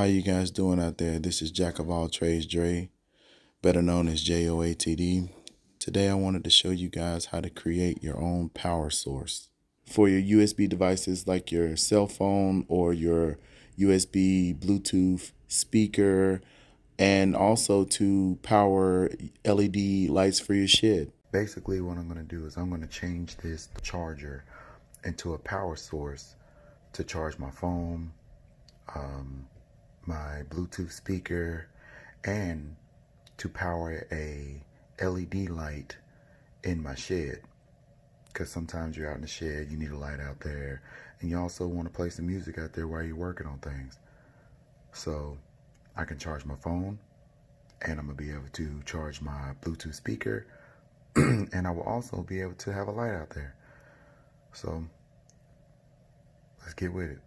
How you guys doing out there? This is Jack of all trades Dre, better known as JOATD. Today I wanted to show you guys how to create your own power source for your USB devices like your cell phone or your USB Bluetooth speaker, and also to power LED lights for your shed. Basically what I'm going to do is I'm going to change this charger into a power source to charge my phone, my Bluetooth speaker, and to power a LED light in my shed. Because sometimes you're out in the shed, you need a light out there, and you also want to play some music out there while you're working on things. So I can charge my phone, and I'm going to be able to charge my Bluetooth speaker, and I will also be able to have a light out there. So let's get with it.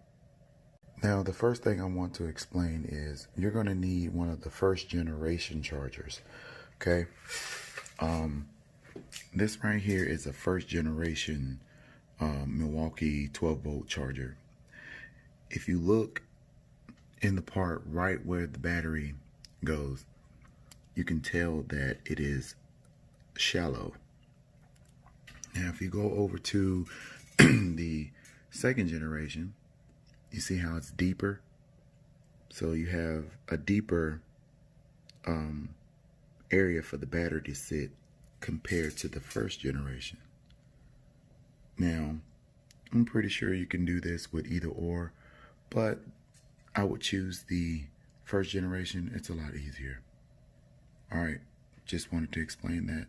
Now, the first thing I want to explain is you're going to need one of the first generation chargers, okay? This right here is a first generation Milwaukee 12-volt charger. If you look in the part right where the battery goes, you can tell that it is shallow. Now, if you go over to the second generation, you see how it's deeper? So you have a deeper area for the battery to sit compared to the first generation. Now, I'm pretty sure you can do this with either or, but I would choose the first generation. It's a lot easier. All right, just wanted to explain that.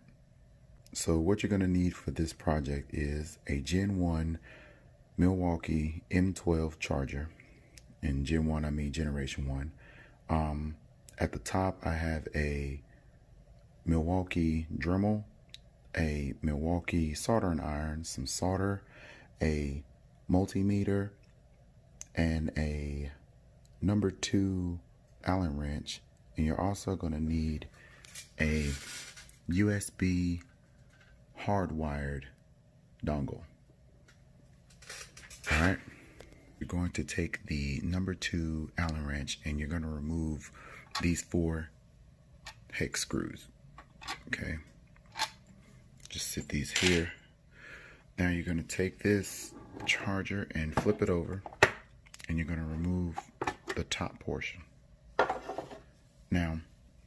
So what you're going to need for this project is a Gen 1 Milwaukee M12 charger. In Gen 1, I mean Generation 1. At the top, I have a Milwaukee Dremel, a Milwaukee soldering iron, some solder, a multimeter, and a number 2 Allen wrench. And you're also going to need a USB hardwired dongle. All right, you're going to take the number 2 Allen wrench and you're going to remove these 4 hex screws. Okay, just sit these here. Now you're going to take this charger and flip it over, and you're going to remove the top portion. Now,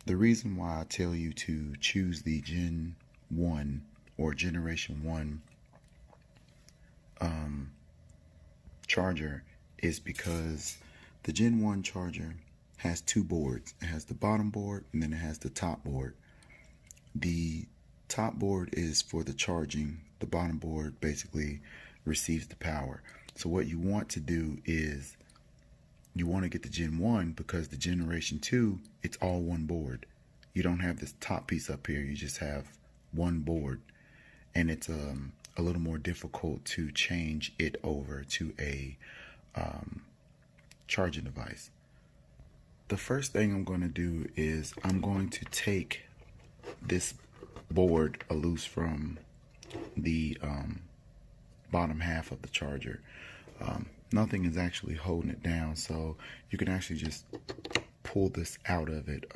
the reason why I tell you to choose the Gen 1 or Generation 1 charger is because the Gen 1 charger has 2 boards. It has the bottom board and then it has the top board. The top board is for the charging. The bottom board basically receives the power. So what you want to do is you want to get the Gen 1 because the Generation 2, it's all one board. You don't have this top piece up here. You just have one board. And it's a little more difficult to change it over to a charging device. The first thing I'm going to do is I'm going to take this board loose from the bottom half of the charger. Nothing is actually holding it down, so you can actually just pull this out of it.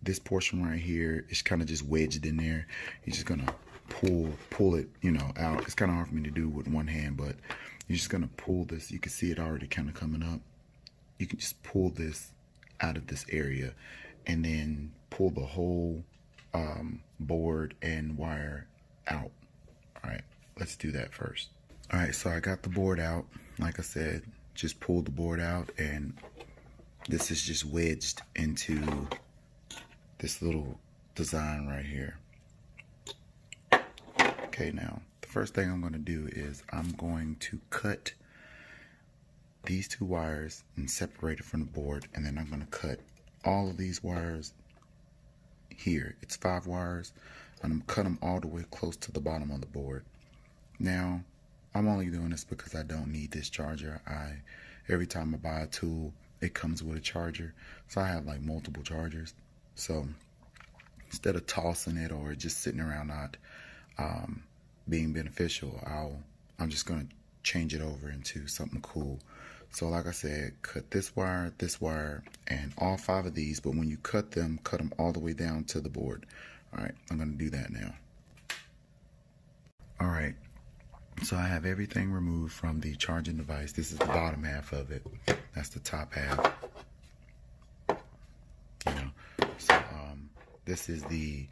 This portion right here is kind of just wedged in there. You're just gonna pull it, out. It's kind of hard for me to do with one hand, but you're just gonna pull this. You can see it already kind of coming up. You can just pull this out of this area and then pull the whole board and wire out. All right, let's do that first. All right, so I got the board out. Like I said, just pulled the board out, and this is just wedged into this little design right here. Okay, now the first thing I'm going to do is I'm going to cut these 2 wires and separate it from the board, and then I'm going to cut all of these wires here. It's 5 wires, and I'm going to cut them all the way close to the bottom of the board. Now, I'm only doing this because I don't need this charger. Every time I buy a tool, it comes with a charger, so I have like multiple chargers. So instead of tossing it or just sitting around not being beneficial, I'm just going to change it over into something cool. So like I said, cut this wire, and all 5 of these, but when you cut them all the way down to the board. All right, I'm gonna do that now. All right, so I have everything removed from the charging device. This is the bottom half of it. That's the top half. So this is the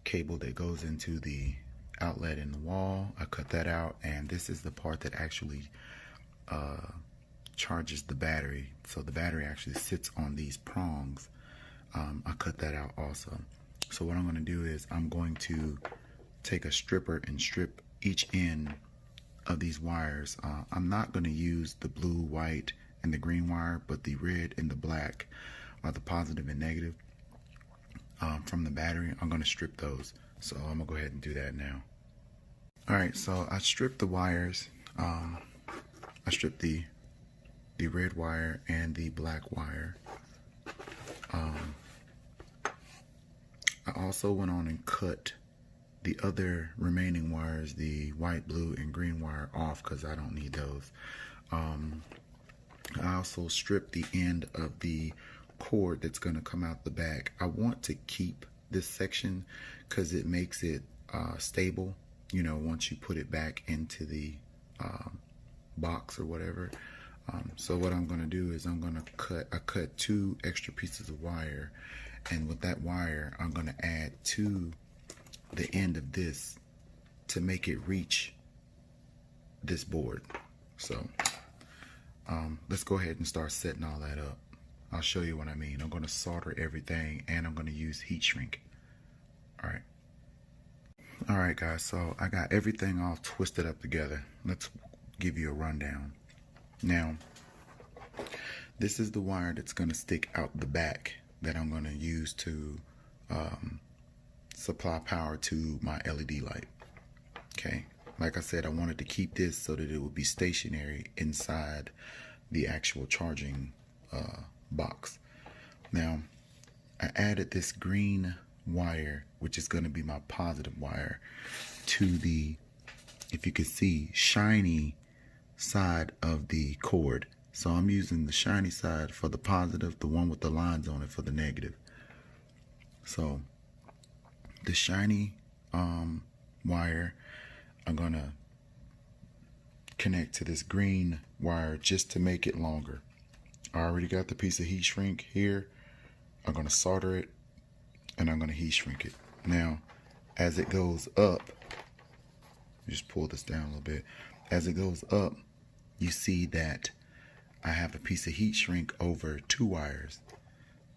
cable that goes into the outlet in the wall. I cut that out, and this is the part that actually charges the battery. So the battery actually sits on these prongs. I cut that out also. So what I'm going to do is I'm going to take a stripper and strip each end of these wires. I'm not going to use the blue, white, and the green wire, but the red and the black are the positive and negative from the battery. I'm going to strip those. So I'm going to go ahead and do that now. Alright, so I stripped the wires. I stripped the red wire and the black wire. I also went on and cut the other remaining wires, the white, blue, and green wire, off because I don't need those. I also stripped the end of the cord that's going to come out the back. I want to keep this section because it makes it stable, you know, once you put it back into the box or whatever. So what I'm going to do is I'm going to cut 2 extra pieces of wire, and with that wire I'm going to add to the end of this to make it reach this board. So let's go ahead and start setting all that up. I'll show you what I mean. I'm going to solder everything, and I'm going to use heat shrink. Alright guys, so I got everything all twisted up together. Let's give you a rundown. Now, this is the wire that's going to stick out the back that I'm going to use to supply power to my LED light. Okay, like I said, I wanted to keep this so that it would be stationary inside the actual charging box. Now, I added this green wire, which is going to be my positive wire, to the, if you can see, shiny side of the cord. So I'm using the shiny side for the positive, the one with the lines on it for the negative. So the shiny wire, I'm gonna connect to this green wire just to make it longer. I already got the piece of heat shrink here. I'm gonna solder it, and I'm gonna heat shrink it. Now, as it goes up, just pull this down a little bit. As it goes up, you see that I have a piece of heat shrink over 2 wires.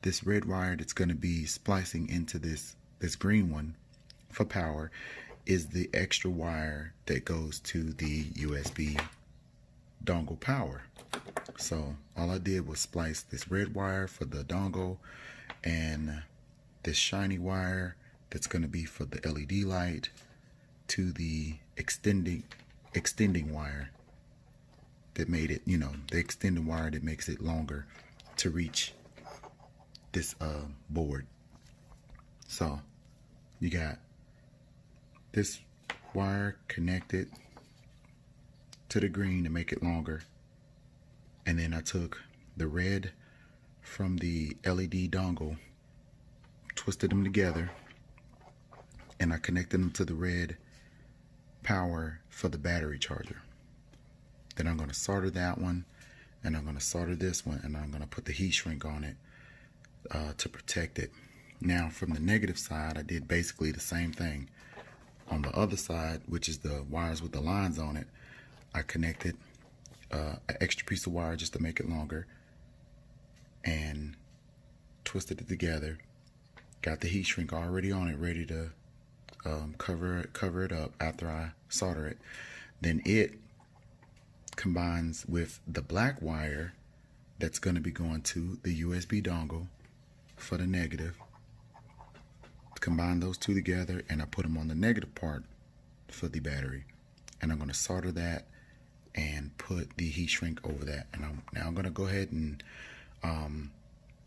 This red wire that's going to be splicing into this green one for power is the extra wire that goes to the USB dongle power. So all I did was splice this red wire for the dongle and this shiny wire that's going to be for the LED light to the extending wire that made it, you know, the extended wire that makes it longer to reach this board. So you got this wire connected to the green to make it longer, and then I took the red from the LED dongle, twisted them together, and I connected them to the red power for the battery charger. Then I'm going to solder that one, and I'm going to solder this one, and I'm going to put the heat shrink on it to protect it. Now from the negative side, I did basically the same thing. On the other side, which is the wires with the lines on it, I connected an extra piece of wire just to make it longer, and twisted it together. Got the heat shrink already on it, ready to cover it up after I solder it. Then it combines with the black wire that's going to be going to the USB dongle for the negative. Combine those two together, and I put them on the negative part for the battery, and I'm going to solder that and put the heat shrink over that. And I'm going to go ahead and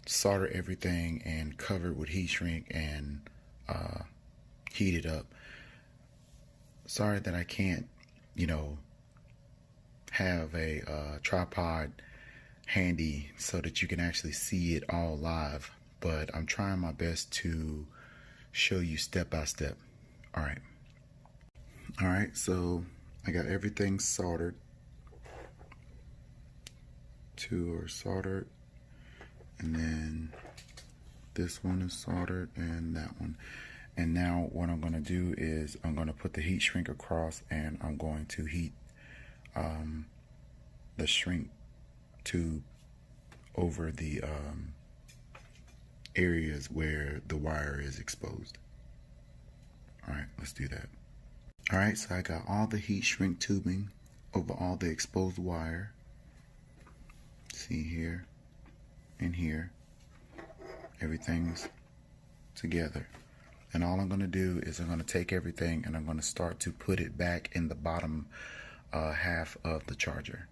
solder everything and cover it with heat shrink and heat it up. Sorry that I can't, you know, have a tripod handy so that you can actually see it all live, but I'm trying my best to show you step by step. All right, so I got everything soldered. Two are soldered, and then this one is soldered, and that one. And now what I'm going to do is I'm going to put the heat shrink across, and I'm going to heat the shrink tube over the areas where the wire is exposed. All right, let's do that. All right, so I got all the heat shrink tubing over all the exposed wire. See here and here, everything's together. And all I'm going to do is I'm going to take everything and I'm going to start to put it back in the bottom half of the charger.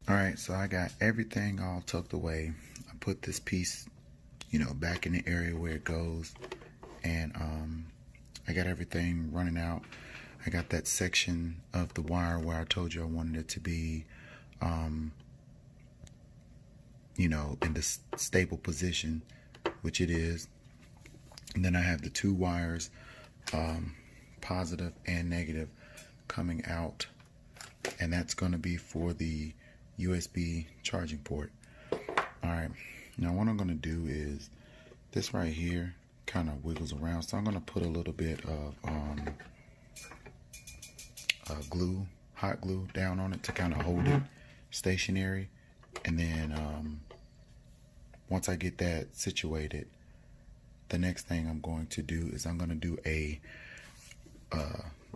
All right, so I got everything all tucked away. I put this piece, back in the area where it goes, and I got everything running out. I got that section of the wire where I told you I wanted it to be, in the stable position, which it is. And then I have the two wires, positive and negative, coming out, and that's going to be for the USB charging port. All right, now what I'm going to do is this right here kind of wiggles around, so I'm going to put a little bit of glue, hot glue, down on it to kind of hold it stationary. And then once I get that situated, the next thing I'm going to do is I'm going to do a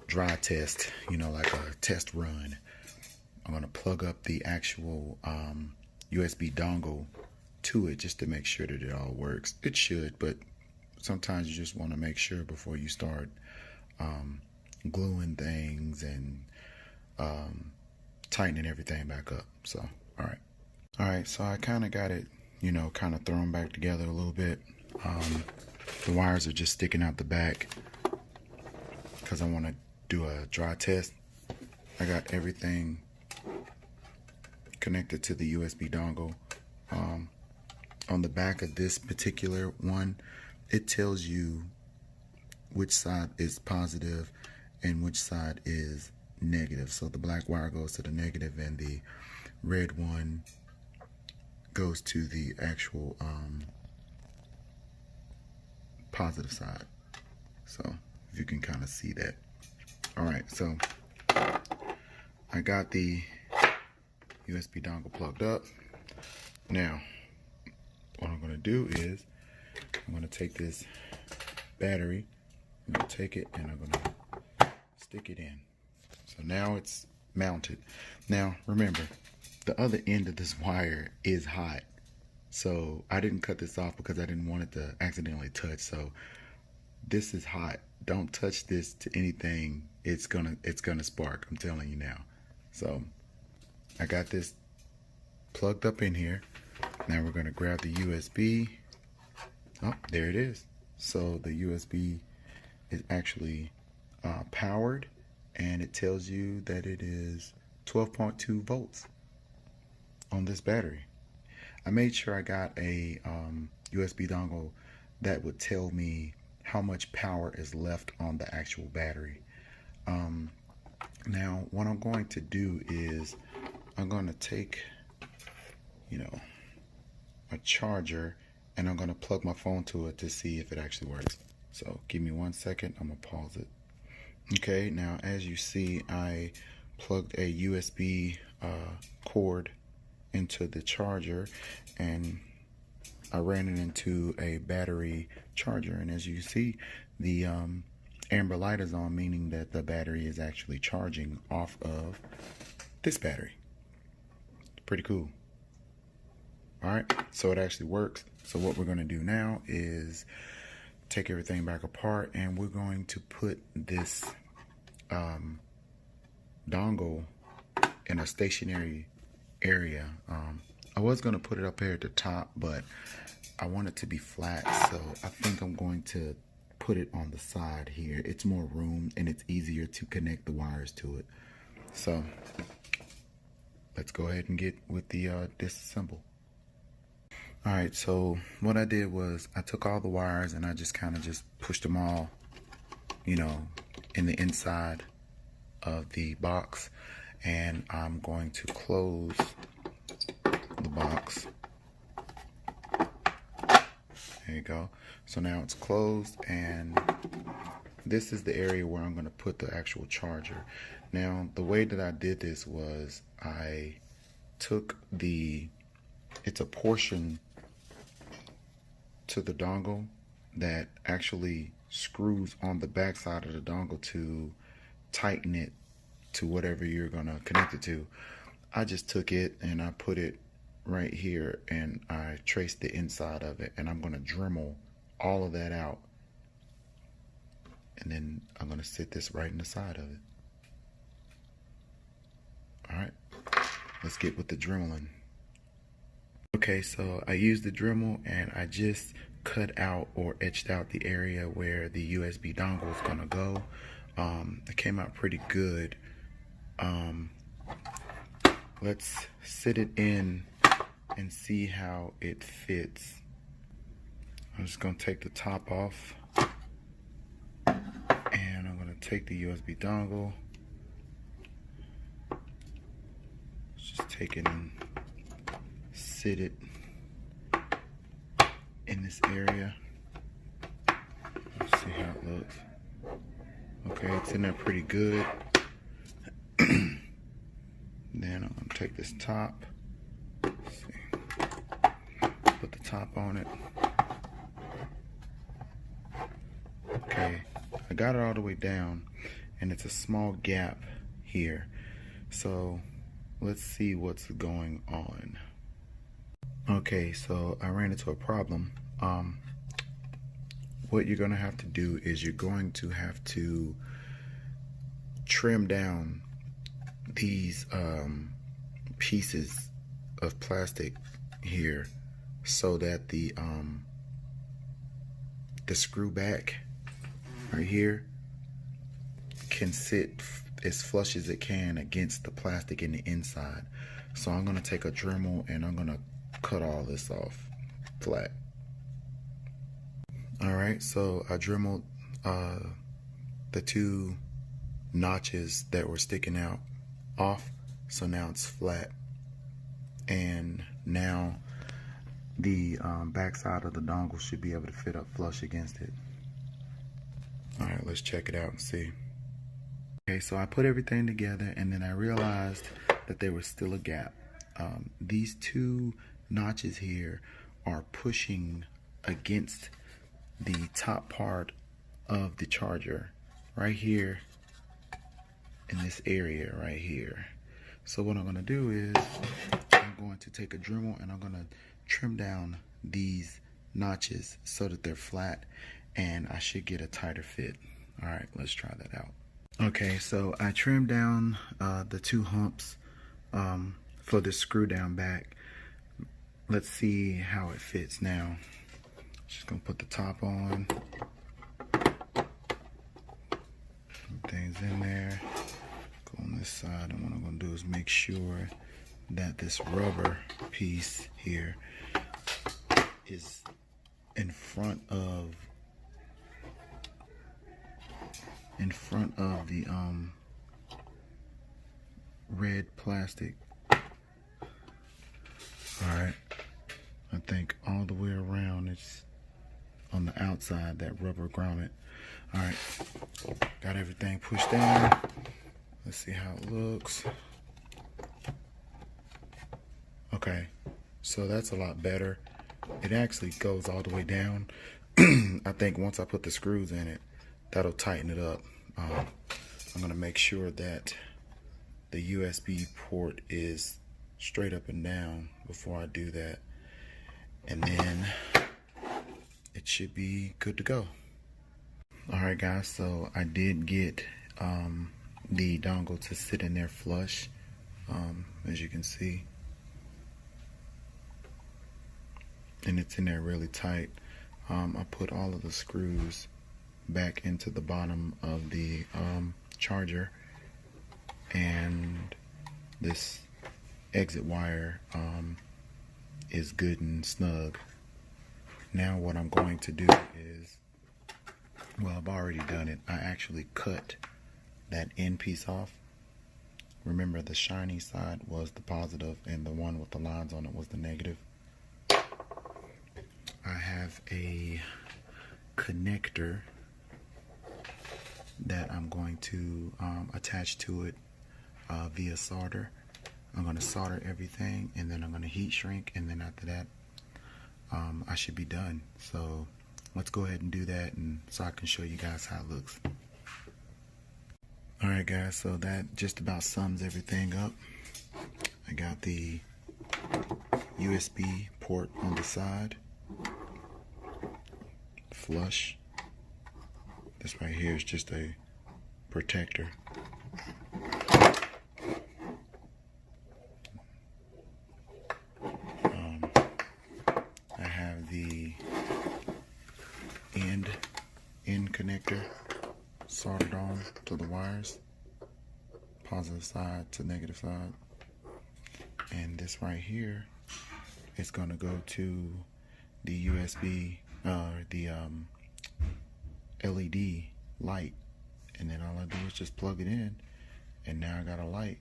dry test, like a test run. I'm going to plug up the actual USB dongle to it just to make sure that it all works. It should, but sometimes you just want to make sure before you start gluing things and tightening everything back up. So, all right, so I kind of got it, kind of thrown back together a little bit. The wires are just sticking out the back because I want to do a dry test. I got everything connected to the USB dongle. On the back of this particular one, it tells you which side is positive and which side is negative. So the black wire goes to the negative and the red one goes to the actual positive side. So if you can kind of see that. All right, so I got the USB dongle plugged up. Now what I'm going to do is I'm going to take this battery, I'm going to take it and I'm going to stick it in. So now it's mounted. Now remember, the other end of this wire is hot. So I didn't cut this off because I didn't want it to accidentally touch. So this is hot. Don't touch this to anything. It's gonna spark. I'm telling you now. So I got this plugged up in here. Now we're gonna grab the USB. Oh, there it is. So the USB is actually powered, and it tells you that it is 12.2 volts on this battery. I made sure I got a USB dongle that would tell me how much power is left on the actual battery. Now what I'm going to do is I'm going to take a charger and I'm going to plug my phone to it to see if it actually works. So give me 1 second, I'm going to pause it. Okay, now as you see, I plugged a USB cord into the charger and I ran it into a battery charger, and as you see, the amber light is on, meaning that the battery is actually charging off of this battery. Pretty cool. All right, so it actually works. So what we're going to do now is take everything back apart, and we're going to put this dongle in a stationary area. I was going to put it up here at the top, but I want it to be flat, so I think I'm going to put it on the side here. It's more room and it's easier to connect the wires to it. So let's go ahead and get with the disassemble. Alright, so what I did was I took all the wires and I just kind of just pushed them all, you know, in the inside of the box, and I'm going to close the box. There you go. So now it's closed, and this is the area where I'm going to put the actual charger. Now, the way that I did this was I took it's a portion to the dongle that actually screws on the back side of the dongle to tighten it to whatever you're going to connect it to. I just took it and I put it right here and I traced the inside of it, and I'm going to Dremel all of that out, and then I'm going to sit this right in the side of it. Alright, let's get with the dremeling. Okay, so I used the Dremel and I just cut out or etched out the area where the USB dongle is going to go. It came out pretty good. Let's sit it in and see how it fits. I'm just going to take the top off, and I'm going to take the USB dongle. Let's just take it and sit it in this area. Let's see how it looks. Okay, it's in there pretty good. Then I'm going to take this top. Let's see. Put the top on it. Okay, I got it all the way down, and it's a small gap here. So let's see what's going on. Okay, so I ran into a problem. What you're going to have to do is you're going to have to trim down these pieces of plastic here so that the screw back right here can sit as flush as it can against the plastic in the inside. So I'm going to take a Dremel and I'm going to cut all this off flat. Alright, so I Dremeled the two notches that were sticking out off, so now it's flat, and now the back side of the dongle should be able to fit up flush against it. Alright, let's check it out and see. Okay, so I put everything together, and then I realized that there was still a gap. These two notches here are pushing against the top part of the charger right here in this area right here. So what I'm going to do is I'm going to take a Dremel and I'm going to trim down these notches so that they're flat, and I should get a tighter fit. Alright, let's try that out. Okay, so I trimmed down the two humps for the screw down back. Let's see how it fits now. Just gonna put the top on. Things in there. Go on this side, and what I'm gonna do is make sure that this rubber piece here is in front of the red plastic. Alright, I think all the way around it's on the outside, that rubber grommet. Alright, got everything pushed down. Let's see how it looks. Okay, so that's a lot better. It actually goes all the way down. I think once I put the screws in it, that'll tighten it up. I'm gonna make sure that the USB port is straight up and down before I do that, and then it should be good to go. Alright guys, so I did get the dongle to sit in there flush, as you can see, and it's in there really tight. I put all of the screws back into the bottom of the charger, and this exit wire is good and snug. Now what I'm going to do is, well, I've already done it. I actually cut that end piece off. Remember, the shiny side was the positive and the one with the lines on it was the negative. I have a connector that I'm going to attach to it via solder. I'm going to solder everything, and then I'm going to heat shrink, and then after that I should be done. So let's go ahead and do that, and so I can show you guys how it looks. Alright guys, so that just about sums everything up. I got the USB port on the side, flush. This right here is just a protector. I have the end connector soldered on to the wires, positive side to negative side, and this right here is going to go to the USB, the LED light, and then all I do is just plug it in, and now I got a light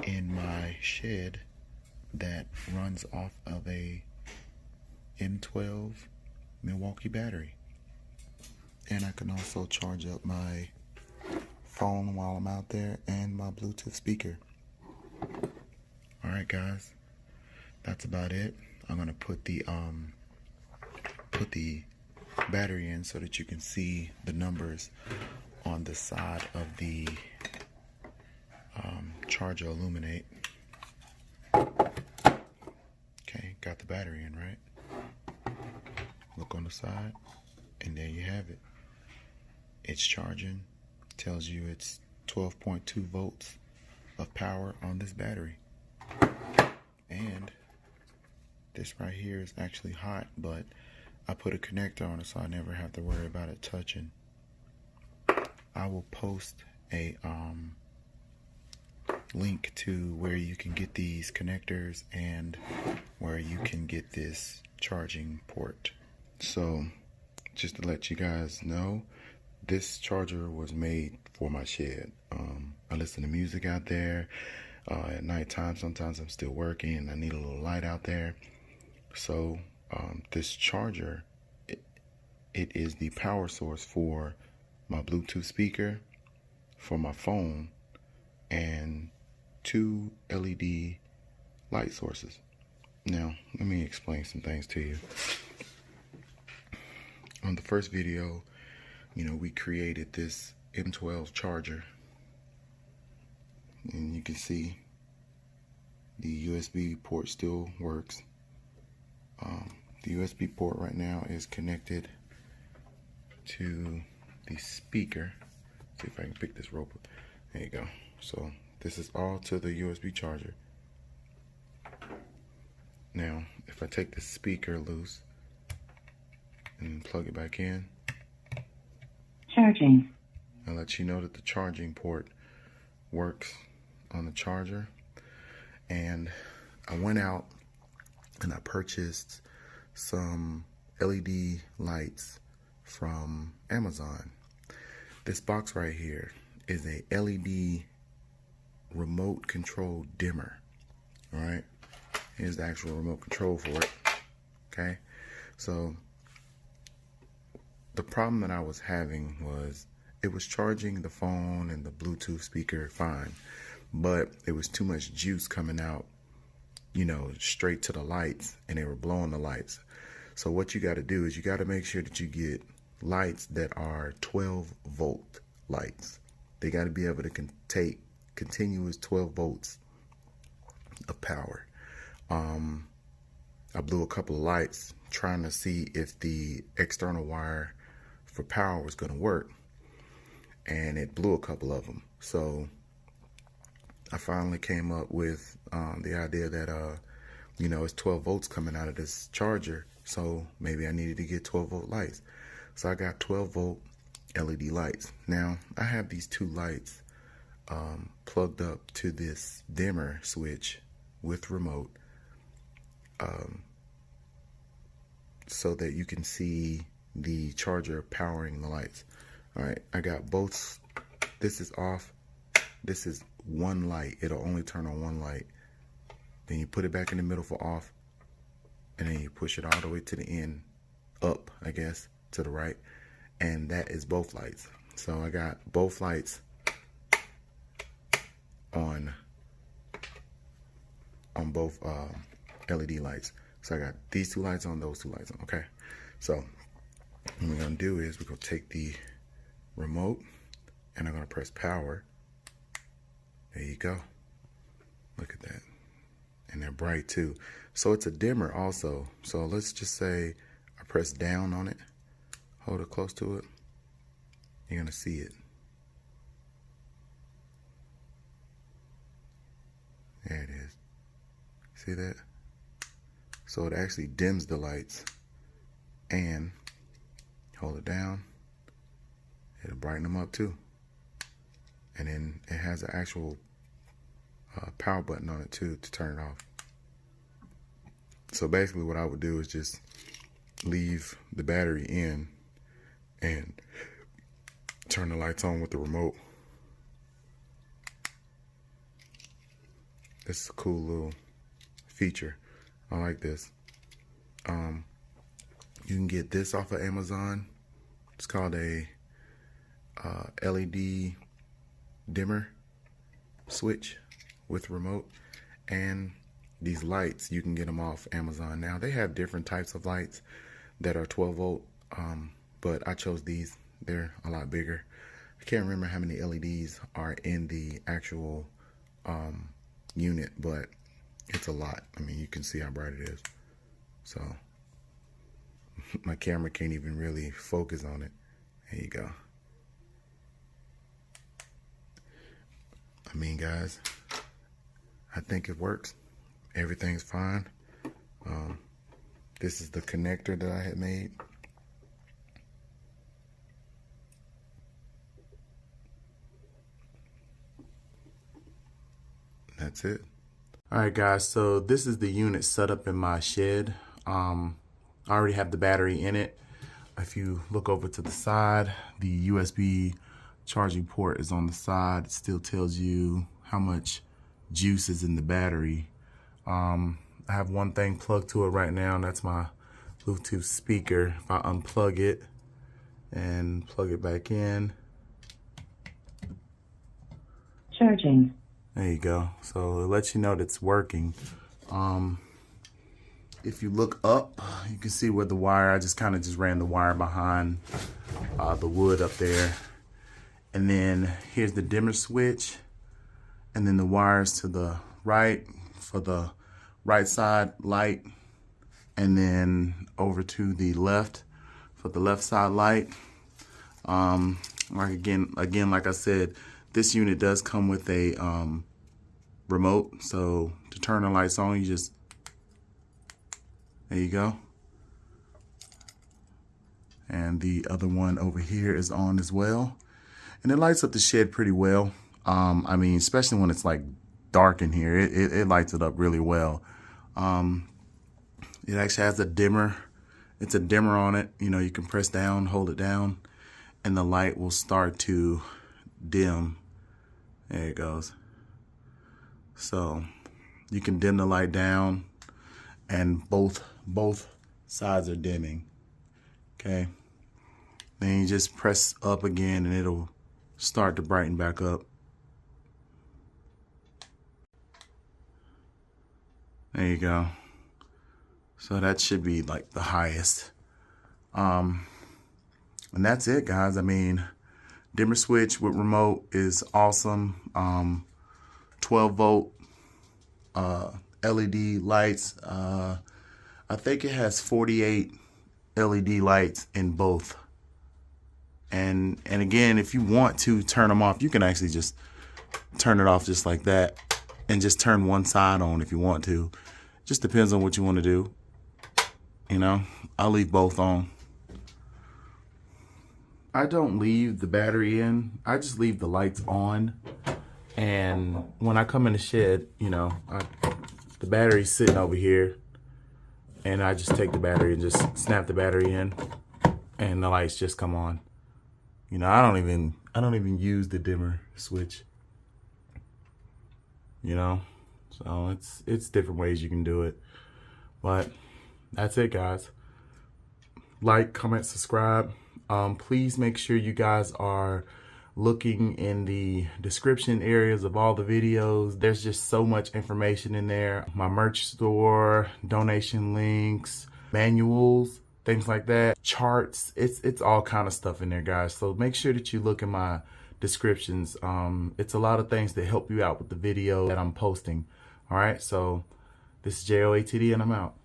in my shed that runs off of a M12 Milwaukee battery. And I can also charge up my phone while I'm out there and my Bluetooth speaker. Alright guys, that's about it. I'm gonna put the battery in so that you can see the numbers on the side of the charger illuminate. Okay, got the battery in, right? Look on the side, and there you have it. It's charging. Tells you it's 12.2 volts of power on this battery. And this right here is actually hot, but I put a connector on it so I never have to worry about it touching. I will post a link to where you can get these connectors and where you can get this charging port. So just to let you guys know, this charger was made for my shed. I listen to music out there at nighttime. Sometimes I'm still working and I need a little light out there. So this charger, it is the power source for my Bluetooth speaker, for my phone, and 2 LED light sources. Now, let me explain some things to you. On the first video, we created this M12 charger, and you can see the USB port still works. The USB port right now is connected to the speaker. See if I can pick this rope up. There you go. So this is all to the USB charger. Now, if I take the speaker loose and plug it back in, charging, I'll let you know that the charging port works on the charger. And I went out and I purchased some LED lights from Amazon. This box right here is a LED remote control dimmer. All right, here's the actual remote control for it. Okay, so the problem that I was having was it was charging the phone and the Bluetooth speaker fine, but it was too much juice coming out, straight to the lights, and they were blowing the lights. So what you got to do is you got to make sure that you get lights that are 12 volt lights. They got to be able to take continuous 12 volts of power. I blew a couple of lights trying to see if the external wire for power was going to work, and it blew a couple of them. So I finally came up with the idea that it's 12 volts coming out of this charger, so maybe I needed to get 12 volt lights. So I got 12 volt LED lights. Now I have these 2 lights plugged up to this dimmer switch with remote, so that you can see the charger powering the lights. All right, I got both. This is off. This is one light. It'll only turn on one light. Then you put it back in the middle for off, and then you push it all the way to the end, up, I guess, to the right, and that is both lights. So I got both lights on both LED lights. So I got these two lights on, those two lights on. Okay, so what we're gonna do is we're gonna take the remote and I'm gonna press power. There you go. Look at that. And they're bright too. So it's a dimmer also. So let's just say I press down on it, hold it close to it, you're gonna see it. There it is. See that? So it actually dims the lights, and hold it down, it'll brighten them up too. And then it has an actual power button on it too to turn it off. So basically what I would do is just leave the battery in and turn the lights on with the remote. This is a cool little feature. I like this. You can get this off of Amazon. It's called a LED dimmer switch with remote. And these lights, you can get them off Amazon. Now they have different types of lights that are 12 volt, but I chose these. They're a lot bigger. I can't remember how many LEDs are in the actual unit, but it's a lot. I mean, you can see how bright it is. So my camera can't even really focus on it. There you go. I mean, guys, I think it works. Everything's fine. This is the connector that I had made. That's it. All right, guys, so this is the unit set up in my shed. I already have the battery in it. If you look over to the side, the USB charging port is on the side. It still tells you how much juice is in the battery. I have one thing plugged to it right now, and that's my Bluetooth speaker. If I unplug it and plug it back in. Charging. There you go. So it lets you know that it's working. If you look up, you can see where the wire, I just kind of just ran the wire behind the wood up there. And then here's the dimmer switch. And then the wires to the right for the right side light. And then over to the left for the left side light. Like again, like I said, this unit does come with a remote. So to turn the lights on, you just, there you go. And the other one over here is on as well. And it lights up the shed pretty well. I mean, especially when it's like dark in here, it lights it up really well. It actually has a dimmer. It's a dimmer on it. You know, you can press down, hold it down, and the light will start to dim. There it goes. So you can dim the light down, and both sides are dimming. Okay. Then you just press up again, and it'll start to brighten back up. There you go. So that should be like the highest. And that's it, guys. I mean, dimmer switch with remote is awesome. 12 volt LED lights. I think it has 48 LED lights in both. And again, if you want to turn them off, you can actually just turn it off just like that and just turn one side on if you want to. Just depends on what you want to do. You know, I'll leave both on. I don't leave the battery in. I just leave the lights on. And when I come in the shed, you know, the battery's sitting over here. and I just take the battery and just snap the battery in, and the lights just come on. You know, I don't even use the dimmer switch. You know, so it's different ways you can do it. But that's it, guys. Like, comment, subscribe. Please make sure you guys are looking in the description areas of all the videos. There's just so much information in there. My merch store, donation links, manuals, things like that, charts. It's all kind of stuff in there, guys. So make sure that you look in my descriptions. It's a lot of things that help you out with the video that I'm posting. All right, so this is JOATD and I'm out.